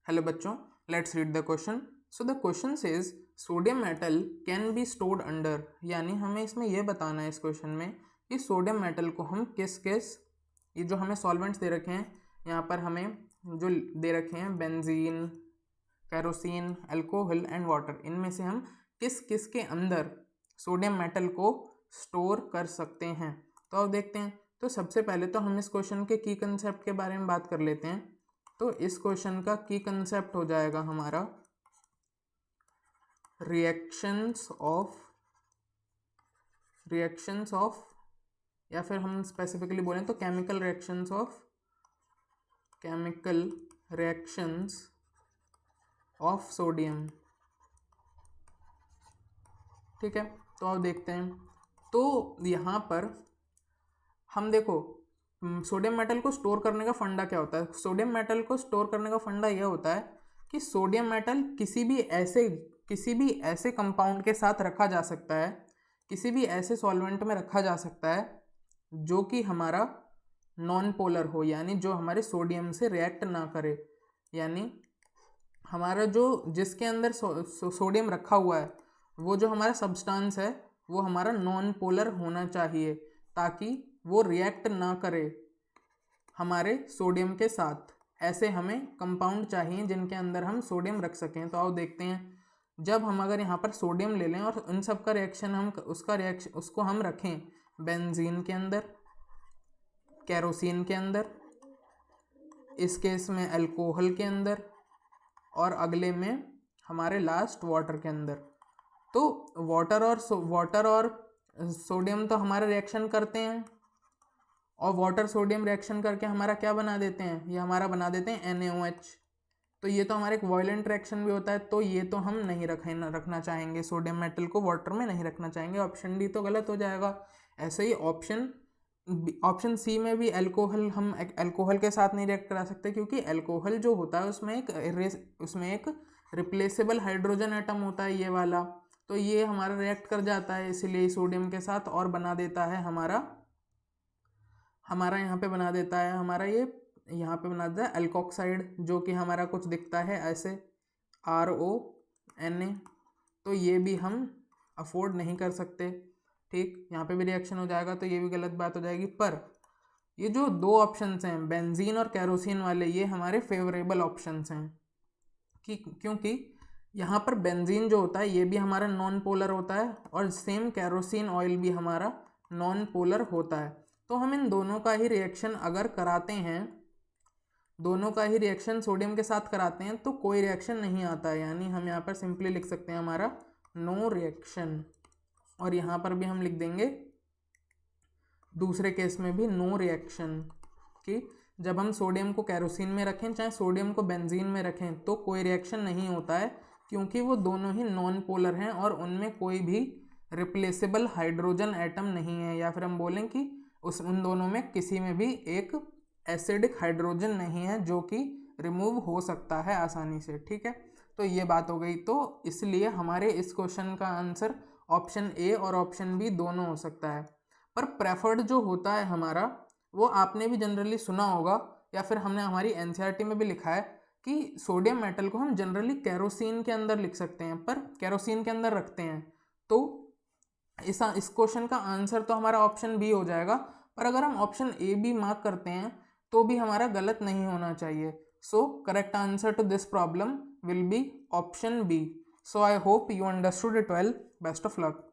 Hello बच्चों, let's read the question. So the question says sodium metal can be stored under, यानी हमें इसमें यह बताना है इस क्वेश्चन में कि सोडियम मेटल को हम किस किस, ये जो हमें सॉल्वेंट्स दे रखे हैं यहाँ पर हमें जो दे रखे हैं benzene, kerosene, alcohol and water, इनमें से हम किस किस के अंदर सोडियम मेटल को स्टोर कर सकते हैं। तो अब देखते हैं। तो सबसे पहले तो हम इस क्वेश्चन के की कंसेप्ट के बारे में बात कर लेते हैं। तो इस क्वेश्चन का की कंसेप्ट हो जाएगा हमारा रिएक्शंस ऑफ या फिर हम स्पेसिफिकली बोलें तो केमिकल रिएक्शंस ऑफ सोडियम। ठीक है, तो अब देखते हैं। तो यहाँ पर हम देखो सोडियम मेटल को स्टोर करने का फंडा क्या होता है। सोडियम मेटल को स्टोर करने का फंडा यह होता है कि सोडियम मेटल किसी भी ऐसे कंपाउंड के साथ रखा जा सकता है, किसी भी ऐसे सॉल्वेंट में रखा जा सकता है जो कि हमारा नॉन पोलर हो, यानी जो हमारे सोडियम से रिएक्ट ना करे। यानी हमारा जो जिसके अंदर सोडियम रखा हुआ है वो जो हमारा सब्सटेंस है वो हमारा नॉन पोलर होना चाहिए, ताकि वो रिएक्ट ना करे हमारे सोडियम के साथ। ऐसे हमें कंपाउंड चाहिए जिनके अंदर हम सोडियम रख सकें। तो आओ देखते हैं। जब हम अगर यहाँ पर सोडियम ले लें और इन सब का रिएक्शन उसको हम रखें बेंजीन के अंदर, केरोसिन के अंदर, इस केस में अल्कोहल के अंदर, और अगले में हमारे लास्ट वाटर के अंदर। तो वाटर और सोडियम तो हमारा रिएक्शन करते हैं, और वाटर सोडियम रिएक्शन करके हमारा क्या बना देते हैं, ये हमारा बना देते हैं NaOH। तो ये तो हमारा एक वॉयलेंट रिएक्शन भी होता है। तो ये तो हम नहीं रखना चाहेंगे, सोडियम मेटल को वाटर में नहीं रखना चाहेंगे। ऑप्शन डी तो गलत हो जाएगा। ऐसे ही ऑप्शन सी में भी हम अल्कोहल के साथ नहीं रिएक्ट करा सकते, क्योंकि अल्कोहल जो होता है उसमें एक रिप्लेसेबल हाइड्रोजन एटम होता है, ये वाला। तो ये हमारा रिएक्ट कर जाता है इसीलिए सोडियम के साथ, और बना देता है हमारा यहाँ पे बना देता है यहाँ पे बना देता है अल्कोक्साइड, जो कि हमारा कुछ दिखता है ऐसे RONA। तो ये भी हम अफोर्ड नहीं कर सकते। ठीक, यहाँ पे भी रिएक्शन हो जाएगा, तो ये भी गलत बात हो जाएगी। पर ये जो दो ऑप्शंस हैं बेंजीन और केरोसिन वाले, ये हमारे फेवरेबल ऑप्शंस हैं क्योंकि यहाँ पर बेंजीन जो होता है ये भी हमारा नॉन पोलर होता है, और सेम केरोसिन ऑयल भी हमारा नॉन पोलर होता है। तो हम इन दोनों का ही रिएक्शन अगर कराते हैं, दोनों का ही रिएक्शन सोडियम के साथ कराते हैं, तो कोई रिएक्शन नहीं आता है। यानी हम यहाँ पर सिंपली लिख सकते हैं हमारा नो रिएक्शन, और यहाँ पर भी हम लिख देंगे दूसरे केस में भी नो रिएक्शन, कि जब हम सोडियम को केरोसिन में रखें चाहे सोडियम को बेंजीन में रखें तो कोई रिएक्शन नहीं होता है, क्योंकि वो दोनों ही नॉन पोलर हैं और उनमें कोई भी रिप्लेसेबल हाइड्रोजन एटम नहीं है, या फिर हम बोलें कि उन दोनों में किसी में भी एक एसिडिक हाइड्रोजन नहीं है जो कि रिमूव हो सकता है आसानी से। ठीक है, तो ये बात हो गई। तो इसलिए हमारे इस क्वेश्चन का आंसर ऑप्शन ए और ऑप्शन बी दोनों हो सकता है। पर प्रेफर्ड जो होता है हमारा, वो आपने भी जनरली सुना होगा, या फिर हमने हमारी NCERT में भी लिखा है कि सोडियम मेटल को हम जनरली केरोसिन के अंदर लिख सकते हैं, पर केरोसिन के अंदर रखते हैं। तो इस क्वेश्चन का आंसर तो हमारा ऑप्शन बी हो जाएगा। पर अगर हम ऑप्शन ए बी मार्क करते हैं तो भी हमारा गलत नहीं होना चाहिए। So correct answer to this problem will be option B. So I hope you understood it well. Best of luck.